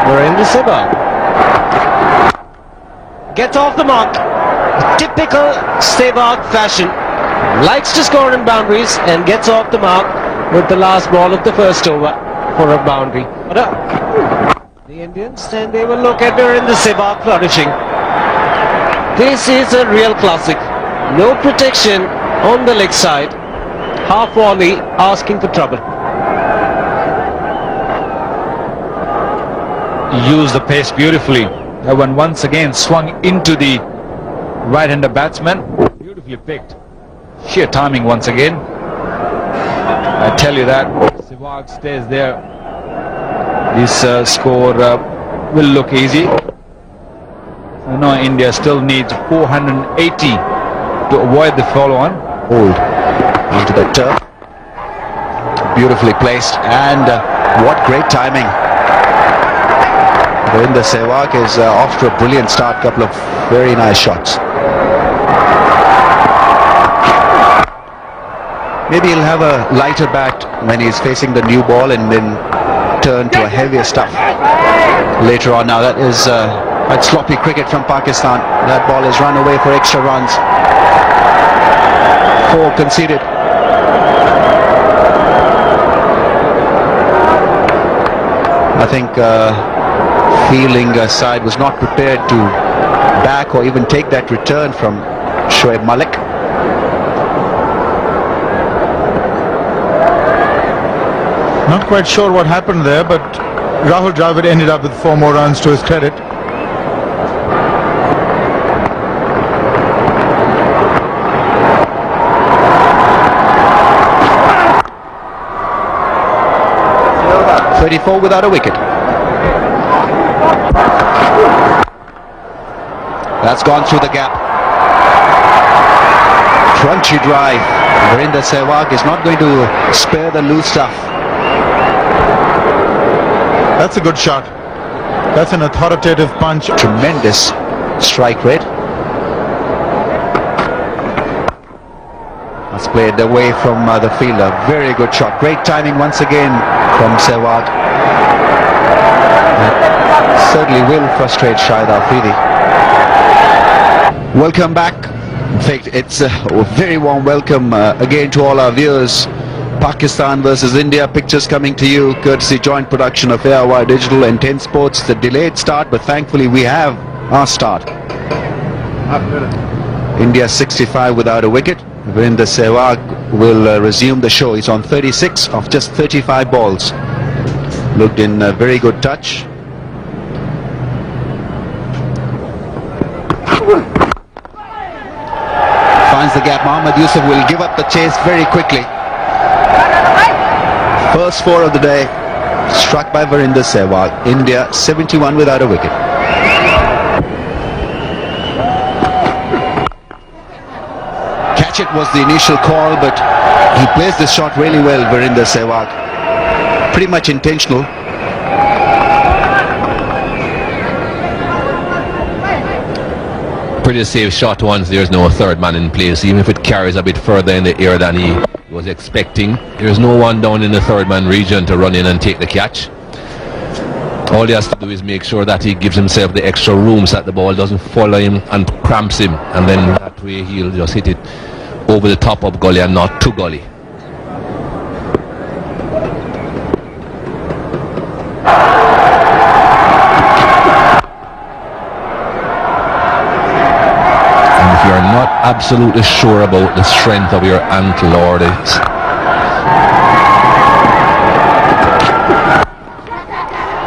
Virender Sehwag gets off the mark. Typical Sehwag fashion. Likes to score in boundaries and gets off the mark with the last ball of the first over for a boundary. The Indians, and they will look at Virender Sehwag flourishing. This is a real classic. No protection on the leg side. Half volley asking for trouble. Used the pace beautifully. That one once again swung into the right-hander batsman. Beautifully picked. Sheer timing once again. I tell you that. Sehwag stays there. This score will look easy. No, India still needs 480 to avoid the follow-on. Hold onto the turf. Beautifully placed, and what great timing. Virender Sehwag is off to a brilliant start. Couple of very nice shots. Maybe he'll have a lighter bat when he's facing the new ball and then turn to a heavier stuff later on. Now that is quite sloppy cricket from Pakistan. That ball is run away for extra runs. 4 conceded. I think fielding side was not prepared to back or even take that return from Shoaib Malik. Not quite sure what happened there, but Rahul Dravid ended up with 4 more runs to his credit. .34 without a wicket. That's gone through the gap. Crunchy drive. Virender Sehwag is not going to spare the loose stuff. That's a good shot. That's an authoritative punch. Tremendous strike rate. That's played away from the fielder. Very good shot. Great timing once again from Sehwag. That certainly will frustrate Shahid Afridi. Welcome back. In fact, it's a very warm welcome again to all our viewers. Pakistan versus India, pictures coming to you courtesy joint production of ARY Digital and 10 Sports. The delayed start, but thankfully we have our start. India 65 without a wicket. Virender Sehwag will resume the show. He's on 36 of just 35 balls. Looked in very good touch. Finds the gap. Mohammad Yusuf will give up the chase very quickly. First 4 of the day struck by Virender Sehwag. India 71 without a wicket. Catch it was the initial call, but he plays this shot really well, Virender Sehwag. Pretty much intentional. Pretty safe shot once there's no third man in place, even if it carries a bit further in the air than he was expecting. There's no one down in the third man region to run in and take the catch. All he has to do is make sure that he gives himself the extra room so that the ball doesn't follow him and cramps him, and then that way he'll just hit it over the top of gully and not to gully. If you're not absolutely sure about the strength of your ant lord,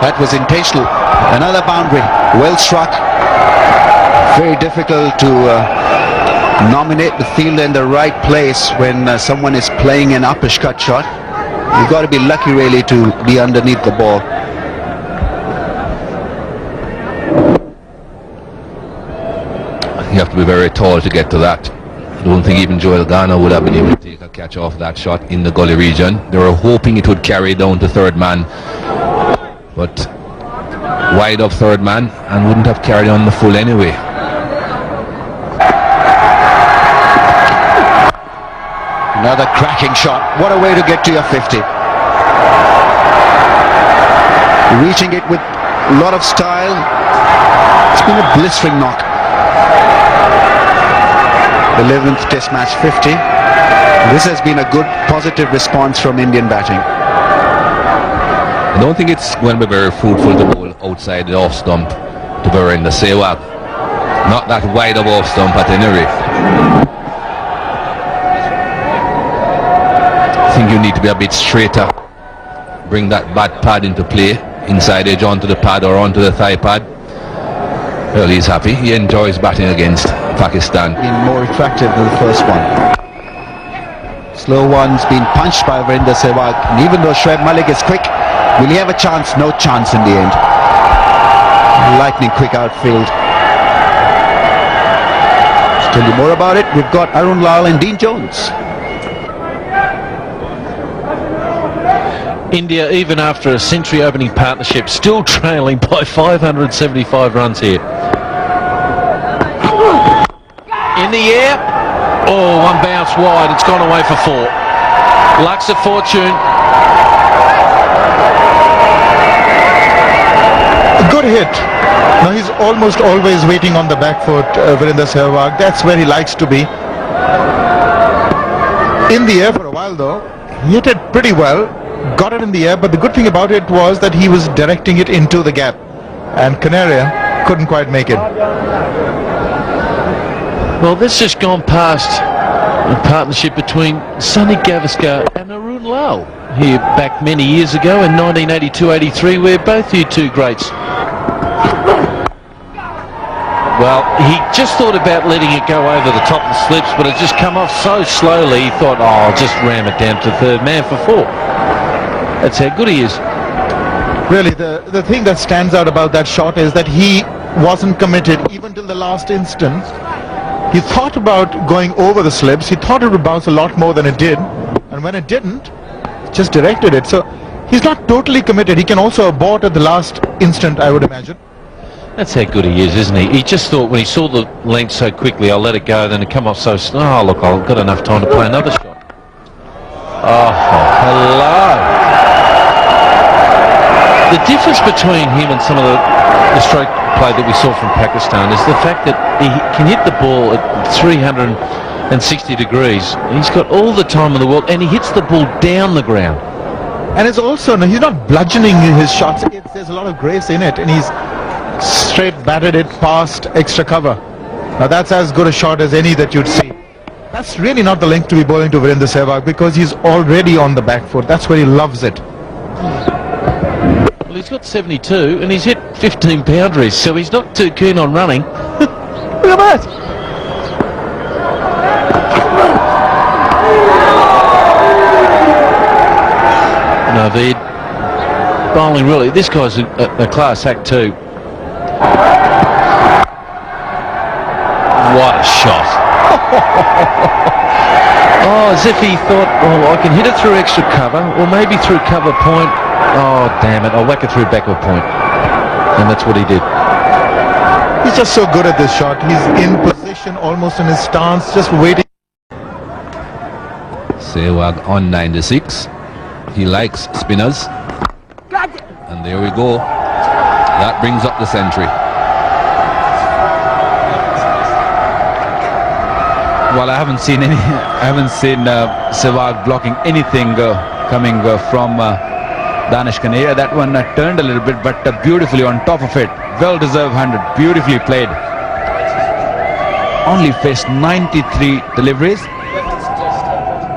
that was intentional. Another boundary, well struck. Very difficult to nominate the fielder in the right place when someone is playing an uppercut shot. You've got to be lucky really to be underneath the ball. You have to be very tall to get to that. I don't think even Joel Garner would have been able to take a catch off that shot in the gully region. They were hoping it would carry down to third man, but wide up third man, and wouldn't have carried on the full anyway. Another cracking shot. What a way to get to your 50. Reaching it with a lot of style. It's been a blistering knock. 11th Test match 50. This has been a good positive response from Indian batting. I don't think it's going to be very fruitful to bowl outside the off stump to Virender. Sehwag. Not that wide of off stump at any rate. I think you need to be a bit straighter. Bring that bat pad into play. Inside edge onto the pad or onto the thigh pad. Well, he's happy. He enjoys batting against Pakistan. Been more attractive than the first one. Slow one's been punched by Virender Sehwag. And even though Shoaib Malik is quick, will he have a chance? No chance in the end. Lightning quick outfield. To tell you more about it, we've got Arun Lal and Dean Jones. India, even after a century opening partnership, still trailing by 575 runs here. In the air. Oh, one bounce wide. It's gone away for 4. Luck's of fortune. A good hit. Now he's almost always waiting on the back foot, Virender Sehwag. That's where he likes to be. In the air for a while though. He hit it pretty well. Got it in the air, but the good thing about it was that he was directing it into the gap. And Canaria couldn't quite make it. Well, this just gone past a partnership between Sunny Gavaskar and Arun Lal here back many years ago in 1982-83, where both you two greats. Well, he just thought about letting it go over the top of the slips, but it just come off so slowly. He thought, oh, I'll just ram it down to third man for 4. That's how good he is. Really, the thing that stands out about that shot is that he wasn't committed even till the last instant. He thought about going over the slips. He thought it would bounce a lot more than it did. And when it didn't, just directed it. So he's not totally committed. He can also abort at the last instant, I would imagine. That's how good he is, isn't he? He just thought when he saw the length so quickly, I'll let it go, then it come off so slow. Oh, look, I've got enough time to play another shot. Oh, hello. The difference between him and some of the stroke play that we saw from Pakistan is the fact that he can hit the ball at 360 degrees. He's got all the time in the world, and he hits the ball down the ground. And it's also, no, he's not bludgeoning his shots. There's a lot of grace in it, and he's straight batted it past extra cover. Now that's as good a shot as any that you'd see. That's really not the length to be bowling to Virender Sehwag, because he's already on the back foot. That's where he loves it. Well, he's got 72 and he's hit 15 boundaries, so he's not too keen on running. Look at that. Naveed bowling really. This guy's a class act too. What a shot. Oh, as if he thought, oh, I can hit it through extra cover, or maybe through cover point. Oh, damn it, I'll whack it through backward point. And that's what he did. He's just so good at this shot. He's in position, almost in his stance, just waiting. Sehwag on 96. He likes spinners. And there we go. That brings up the century. Well, I haven't seen Sehwag blocking anything coming from Danish Canaria. That one turned a little bit, but beautifully on top of it. Well-deserved 100, beautifully played. Only faced 93 deliveries.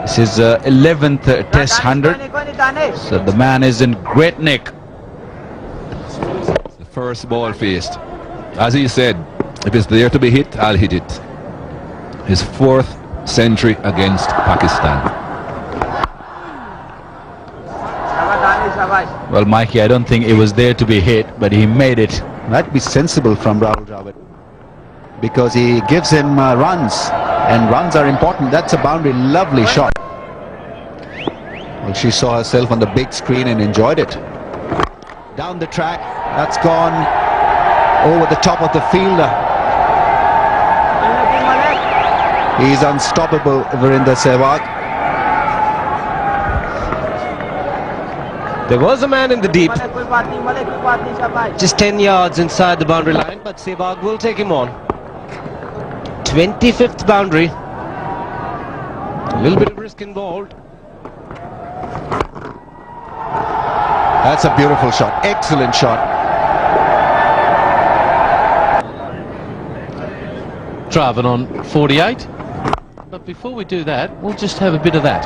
This is 11th Test 100. So the man is in great nick. The first ball faced. As he said, if it's there to be hit, I'll hit it. His 4th century against Pakistan. Well, Mikey, I don't think it was there to be hit, but he made it. That'd be sensible from Rahul Dravid, because he gives him runs, and runs are important. That's a boundary, lovely shot. Well, she saw herself on the big screen and enjoyed it. Down the track, that's gone over the top of the fielder. He's unstoppable, Virender Sehwag. There was a man in the deep, just 10 yards inside the boundary line, but Sehwag will take him on. 25th boundary. A little bit of risk involved. That's a beautiful shot. Excellent shot. Driving on 48. But before we do that, we'll just have a bit of that.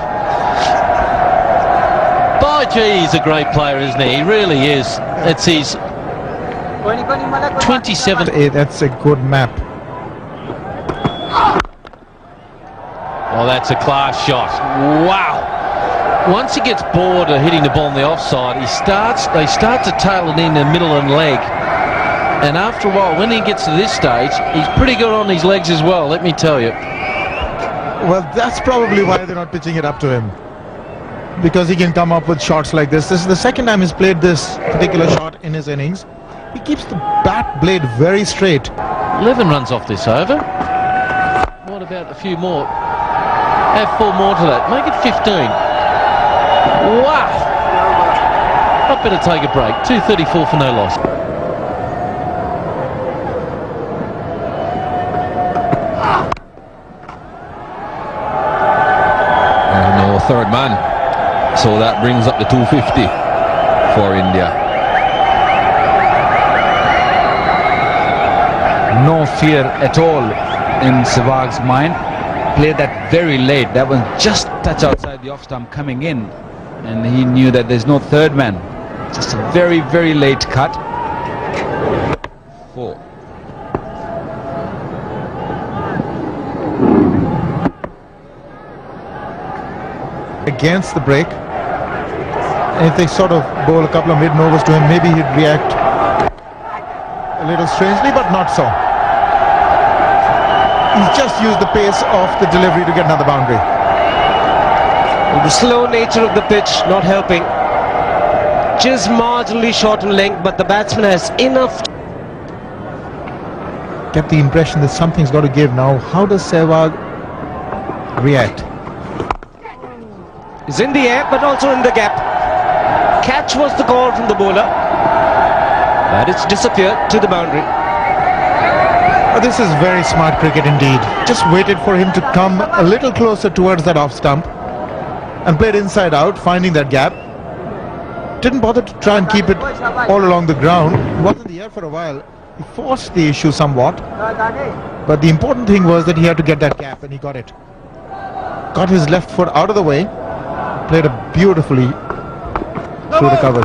By gee, he's a great player, isn't he? He really is. It's his 27th. Hey, that's a good map. Oh, that's a class shot. Wow. Once he gets bored of hitting the ball on the offside, they start to tail it in the middle and leg. And after a while, when he gets to this stage, he's pretty good on his legs as well, let me tell you. Well, that's probably why they're not pitching it up to him, because he can come up with shots like this. This is the second time he's played this particular shot in his innings. He keeps the bat blade very straight. 11 runs off this over. What about a few more? Add 4 more to that. Make it 15. Wow. I better take a break. 2:34 for no loss. No third man. So that brings up the 250 for India. No fear at all in Sehwag's mind. Played that very late. That was just touch outside the off stump coming in, and he knew that there's no third man. Just a very, very late cut. 4. Against the break. And if they sort of bowl a couple of mid-overs to him, maybe he'd react a little strangely, but not so. He's just used the pace of the delivery to get another boundary. Well, the slow nature of the pitch not helping. Just marginally short in length, but the batsman has enough. Get the impression that something's got to give now. How does Sehwag react? He's in the air, but also in the gap. Catch was the call from the bowler, but it's disappeared to the boundary. Oh, this is very smart cricket indeed. Just waited for him to come a little closer towards that off stump and played inside out, finding that gap. Didn't bother to try and keep it all along the ground. He was in the air for a while. He forced the issue somewhat, but the important thing was that he had to get that gap, and he got it. Got his left foot out of the way, played it beautifully through the covers.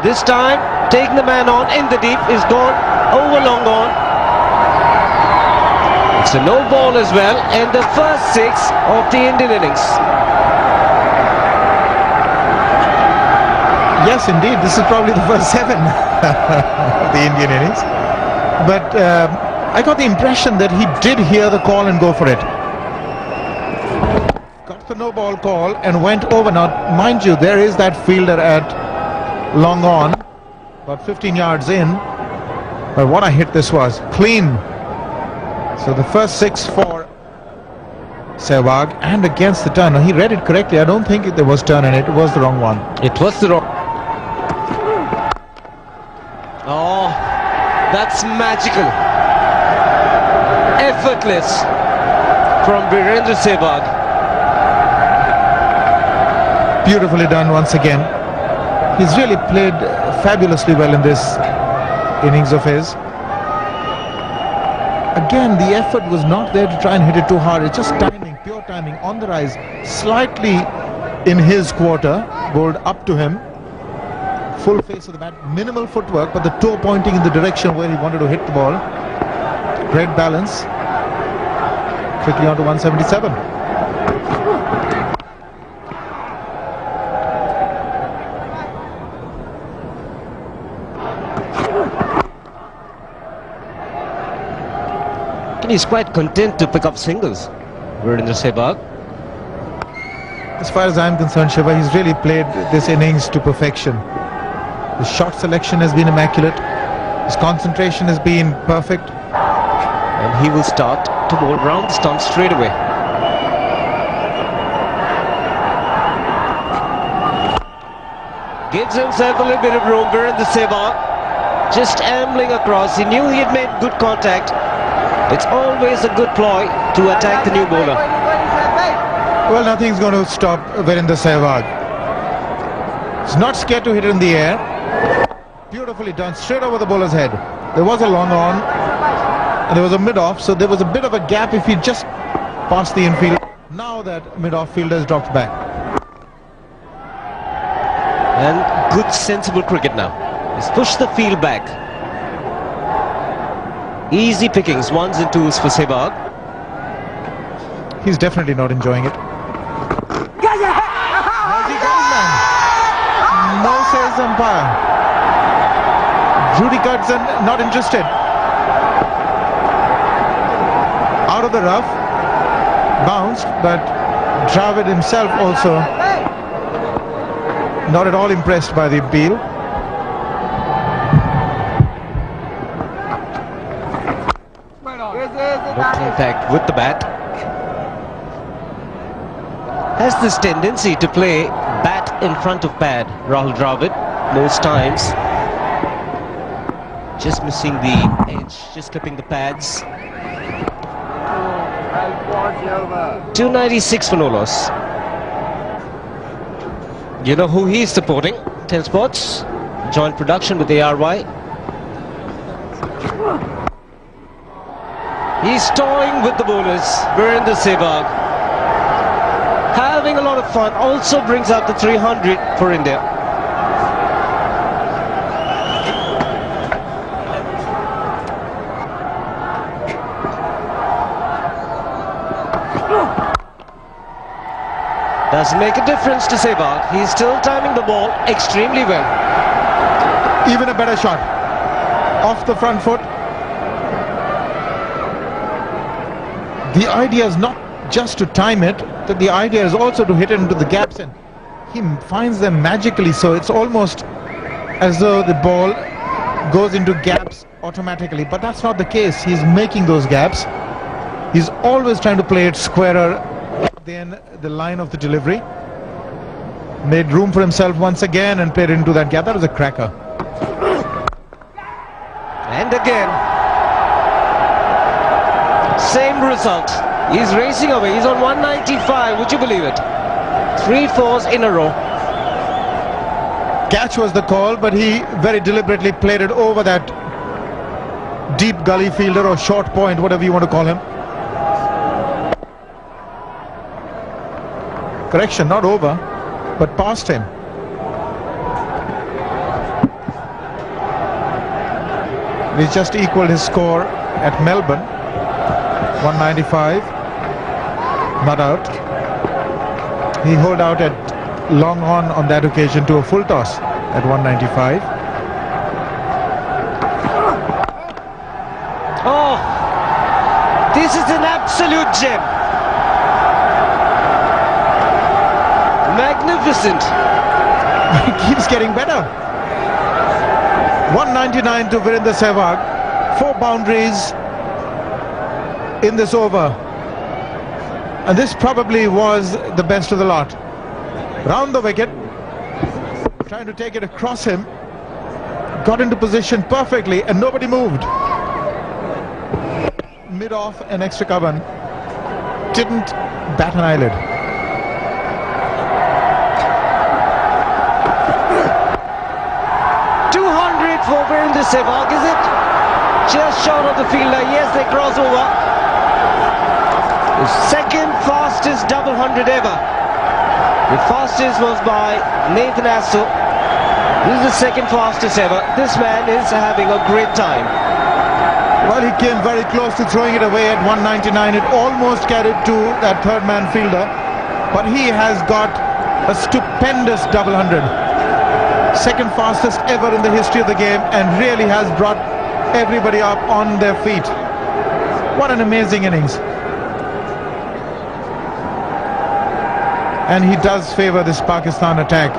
This time, taking the man on in the deep is gone, over long on. It's a no ball as well, and the first 6 of the Indian innings. Yes, indeed, this is probably the first 7 of the Indian innings. But I got the impression that he did hear the call and go for it. Got the no ball call and went over. Now, mind you, there is that fielder at long on, about 15 yards in. But what a hit this was. Clean. So the first 6 for Sehwag, and against the turn. Now, he read it correctly. I don't think there was turn in it. It was the wrong one. It was the wrong. Oh, that's magical. Effortless from Virender Sehwag. Beautifully done once again. He's really played fabulously well in this innings of his. Again, the effort was not there to try and hit it too hard. It's just timing, pure timing, on the rise, slightly in his quarter, bowled up to him. Full face of the bat, minimal footwork, but the toe pointing in the direction where he wanted to hit the ball. Great balance. Quickly on to 177. And he's quite content to pick up singles, Virender Sehwag. As far as I'm concerned, Shiva, he's really played this innings to perfection. His shot selection has been immaculate. His concentration has been perfect. And he will start to bowl round the stump straight away. Gives himself a little bit of room. Virender Sehwag just ambling across. He knew he had made good contact. It's always a good ploy to attack the new bowler. Well, nothing's going to stop Virender Sehwag. He's not scared to hit it in the air. Beautifully done, straight over the bowler's head. There was a long on, and there was a mid-off, so there was a bit of a gap if he just passed the infield. Now that mid-off fielder has dropped back. And good sensible cricket now. He's pushed the field back. Easy pickings, ones and twos for Sehwag. He's definitely not enjoying it. Has he got him, man? No, says umpire. Judy Gudson not interested. Out of the rough. Bounced, but Dravid himself also not at all impressed by the appeal. No contact with the bat. Has this tendency to play bat in front of pad, Rahul Dravid, most times. Just missing the edge, just clipping the pads. 296 for no loss. You know who he's supporting? 10 Sports, joint production with ARY. He's toying with the bowlers. Virender Sehwag having a lot of fun. Also brings out the 300 for India. Doesn't make a difference to Sehwag. He's still timing the ball extremely well. Even a better shot. Off the front foot. The idea is not just to time it, but the idea is also to hit it into the gaps, and he finds them magically, so it's almost as though the ball goes into gaps automatically, but that's not the case. He's making those gaps. He's always trying to play it squarer than the line of the delivery. Made room for himself once again and played into that gap. That was a cracker. And again, same result. He's racing away. He's on 195. Would you believe it? 3 fours in a row. Catch was the call, but he very deliberately played it over that deep gully fielder or short point, whatever you want to call him. Correction, not over, but past him. He's just equaled his score at Melbourne. 195. Not out. He holed out at long on that occasion to a full toss at 195. Oh, this is an absolute gem. Magnificent. It keeps getting better. 199 to Virender Sehwag. 4 boundaries in this over. And this probably was the best of the lot. Round the wicket. Trying to take it across him. Got into position perfectly and nobody moved. Mid-off and extra cover. Didn't bat an eyelid. For Virender Sehwag, is it? Just short of the fielder. Yes, they cross over. The second fastest double 100 ever. The fastest was by Nathan Asso. This is the second fastest ever. This man is having a great time. Well, he came very close to throwing it away at 199. It almost carried to that third man fielder. But he has got a stupendous double 100. Second fastest ever in the history of the game, and really has brought everybody up on their feet. What an amazing innings. And he does favour this Pakistan attack.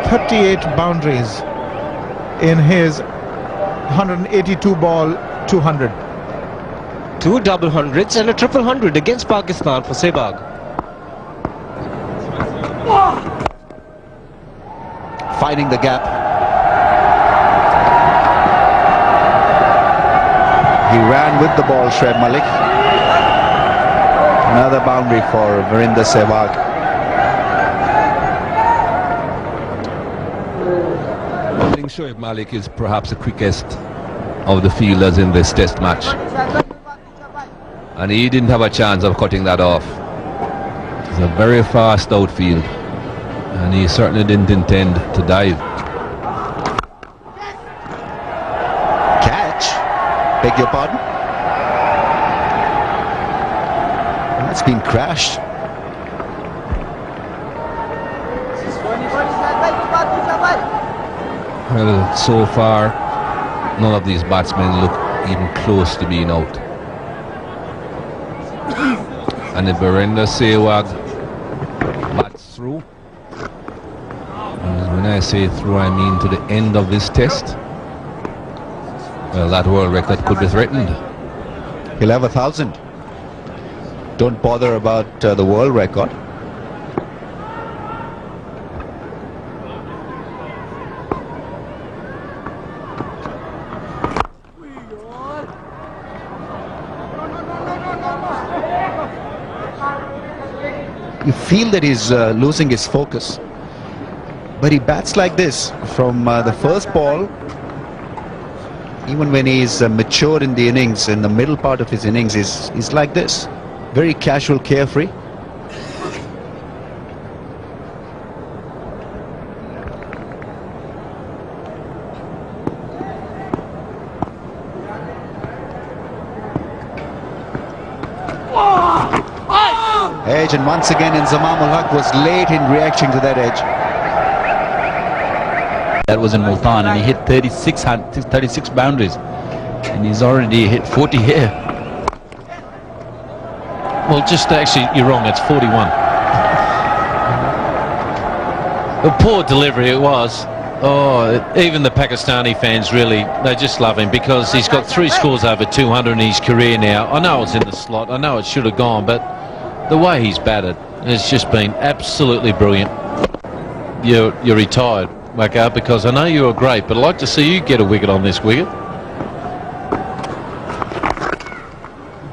38 boundaries in his 182 ball 200. 2 double hundreds and a triple 100 against Pakistan for Sehwag. finding the gap. He ran with the ball, Shoaib Malik. Another boundary for Virender Sehwag. I think Shoaib Malik is perhaps the quickest of the fielders in this test match. And he didn't have a chance of cutting that off. It's a very fast outfield. And he certainly didn't intend to dive. Catch? Beg your pardon? It's been crashed. Well, so far, none of these batsmen look even close to being out. And if Virender Sehwag bats through, and when I say through, I mean to the end of this test, well, that world record could be threatened. He'll have 1,000. Don't bother about the world record. You feel that he's losing his focus, but he bats like this from the first ball. Even when he's matured in the innings, in the middle part of his innings, he's like this, very casual, carefree. Edge, and once again Inzamam ul Haq was late in reaction to that edge. That was in Multan, and he hit 36 boundaries, and he's already hit 40 here. Well, just actually, you're wrong, it's 41. A poor delivery it was. Oh, even the Pakistani fans really, they just love him because he's got 3 scores over 200 in his career now. I know it's in the slot, I know it should have gone, but the way he's batted has just been absolutely brilliant. You're retired, Waka, because I know you were great, but I'd like to see you get a wicket on this wicket.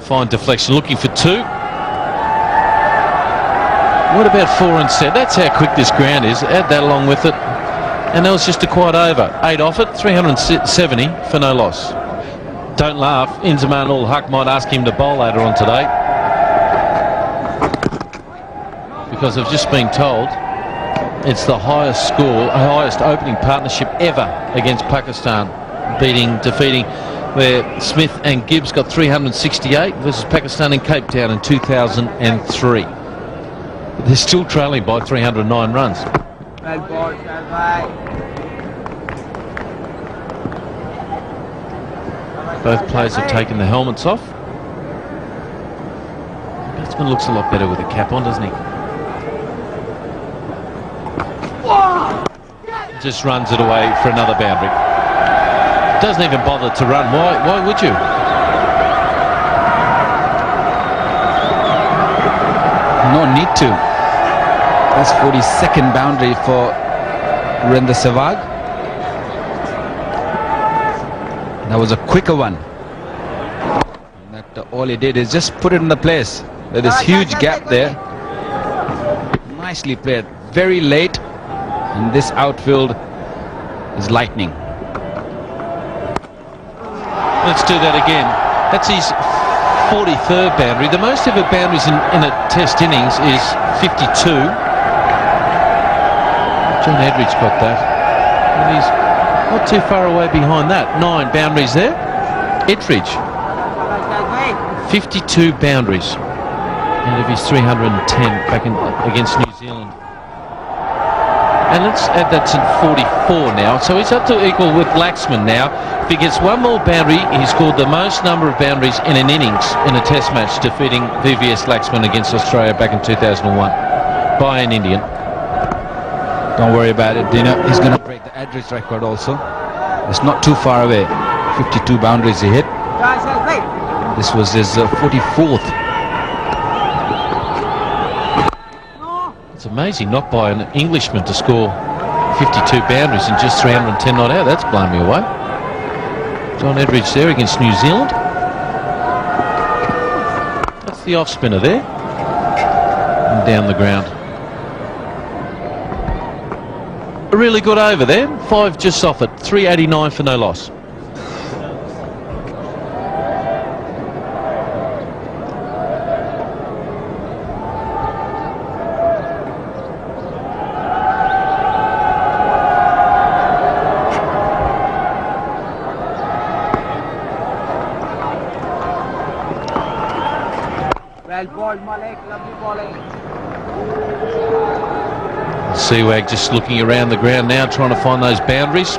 Fine deflection, looking for 2. What about 4 and 7? That's how quick this ground is. Add that along with it, and that was just a quite over. 8 off it, 370 for no loss. Don't laugh, Inzamam ul Haq might ask him to bowl later on today, because I've just been told it's the highest score, highest opening partnership ever against Pakistan, defeating where Smith and Gibbs got 368 versus Pakistan in Cape Town in 2003. They're still trailing by 309 runs. Both players have taken the helmets off. The batsman looks a lot better with a cap on, doesn't he? Just runs it away for another boundary. Doesn't even bother to run. Why would you? No need to. That's 42nd boundary for Virender Sehwag. That was a quicker one. All he did is just put it in the place. There's this huge gap there. Nicely played. Very late. And this outfield is lightning. Let's do that again. That's his 43rd boundary. The most ever boundaries in a test innings is 52. John Edridge got that. And he's not too far away behind that. 9 boundaries there. Edridge. 52 boundaries out of his 310 back against New Zealand. And let's add that to 44 now. So he's up to equal with Laxman now. If he gets one more boundary, he scored the most number of boundaries in an innings in a test match, defeating VVS Laxman against Australia back in 2001 by an Indian. Don't worry about it, Dino. He's going to break the Edridge record also. It's not too far away. 52 boundaries he hit. This was his 44th. It's amazing not by an Englishman to score 52 boundaries in just 310 not out. That's blown me away. John Edridge there against New Zealand. That's the off spinner there. And down the ground. A really good over there. 5 just off it. 389 for no loss. Sehwag just looking around the ground now, trying to find those boundaries.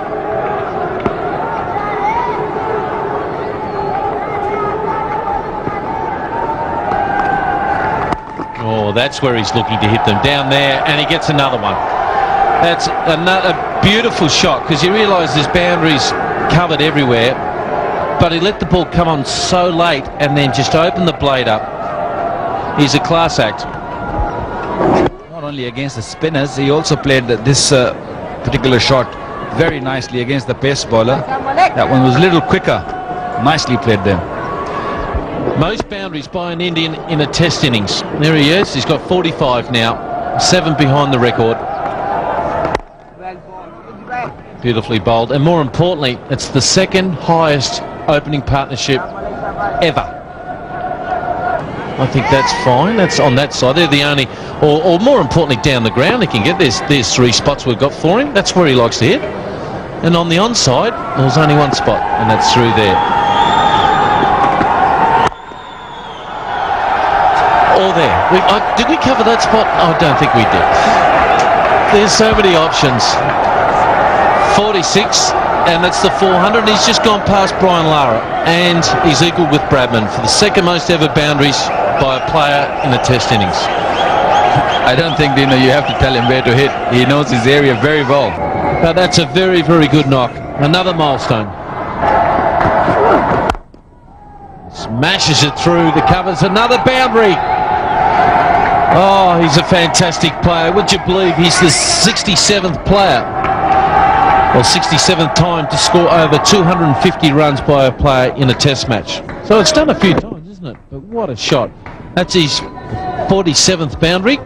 Oh, that's where he's looking to hit them, down there, and he gets another one. That's another beautiful shot, because you realise there's boundaries covered everywhere, but he let the ball come on so late and then just open the blade up. He's a class act. Not only against the spinners, he also played this particular shot very nicely against the pace bowler. That one was a little quicker. Nicely played there. Most boundaries by an Indian in a test innings. There he is. He's got 45 now. 7 behind the record. Beautifully bowled. And more importantly, it's the second highest opening partnership ever. I think that's fine. That's on that side. They're the only, or more importantly, down the ground he can get. There's 3 spots we've got for him. That's where he likes to hit. And on the onside, there's only 1 spot, and that's through there. Or there. Did we cover that spot? I don't think we did. There's so many options. 46, and that's the 400. He's just gone past Brian Lara, and he's equal with Bradman for the second most ever boundaries by a player in a test innings. I don't think, Dino, you have to tell him where to hit. He knows his area very well. But that's a very, very good knock. Another milestone. Smashes it through the covers. Another boundary. Oh, he's a fantastic player. Would you believe he's the 67th player, or 67th time to score over 250 runs by a player in a test match. So it's done a few times, isn't it? But what a shot. That's his 47th boundary.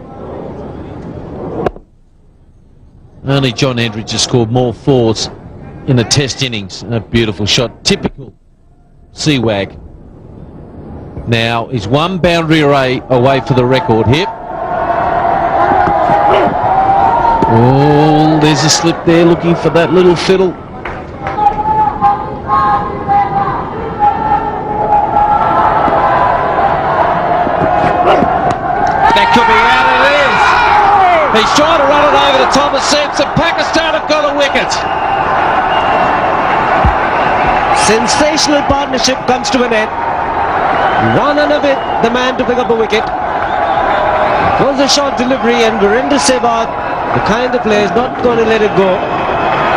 Only John Edridge has scored more 4s in a test innings. A beautiful shot. Typical Sehwag. Now he's 1 boundary away for the record here. Oh, there's a slip there, looking for that little fiddle. That could be out, it is. He's trying to run it over the top of Sims, and Pakistan have got a wicket. Sensational partnership comes to an end. 1 and a bit, the man to pick up a wicket. It was a short delivery, and Virender Sehwag, the kind of player, is not going to let it go.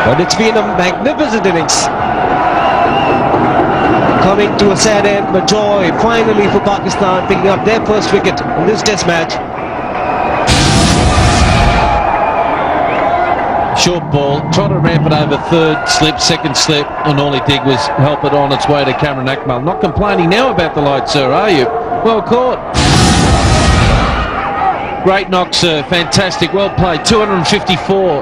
But it's been a magnificent innings. Coming to a sad end, but joy finally for Pakistan, picking up their first wicket in this test match. Short ball, trying to ramp it over 3rd slip, 2nd slip, and all he did was help it on its way to Cameron Akmal. Not complaining now about the light, sir, are you? Well caught. Great knock, sir. Fantastic. Well played. 254.